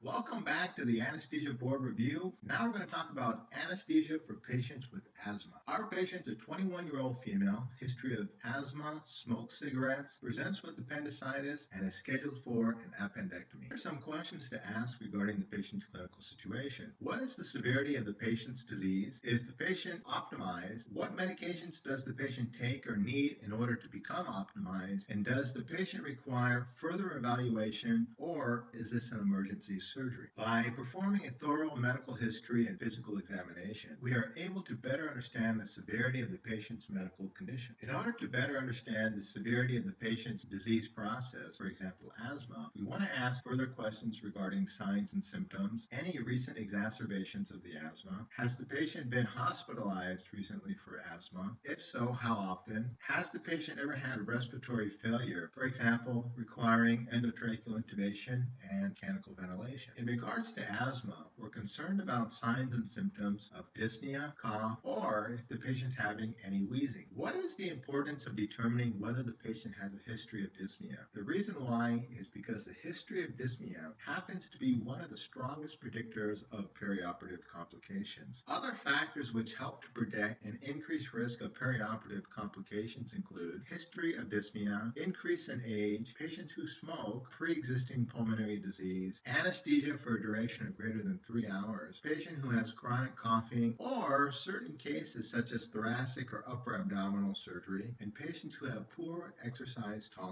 Welcome back to the Anesthesia Board Review. Now we're going to talk about anesthesia for patients with asthma. Our patient's a 21-year-old female, history of asthma, smokes cigarettes, presents with appendicitis, and is scheduled for an appendectomy. Here are some questions to ask regarding the patient's clinical situation. What is the severity of the patient's disease? Is the patient optimized? What medications does the patient take or need in order to become optimized? And does the patient require further evaluation, or is this an emergency surgery? By performing a thorough medical history and physical examination, we are able to better understand the severity of the patient's medical condition. In order to better understand the severity of the patient's disease process, for example, asthma, we want to ask further questions regarding signs and symptoms, any recent exacerbations of the asthma. Has the patient been hospitalized recently for asthma? If so, how often? Has the patient ever had respiratory failure, for example, requiring endotracheal intubation and mechanical ventilation? In regards to asthma, we're concerned about signs and symptoms of dyspnea, cough, or if the patient's having any wheezing. What is the importance of determining whether the patient has a history of dyspnea? The reason why is because the history of dyspnea happens to be one of the strongest predictors of perioperative complications. Other factors which help to predict an increased risk of perioperative complications include history of dyspnea, increase in age, patients who smoke, pre-existing pulmonary disease, anesthesia for a duration of greater than 3 hours, patient who has chronic coughing, or certain cases such as thoracic or upper abdominal surgery, and patients who have poor exercise tolerance.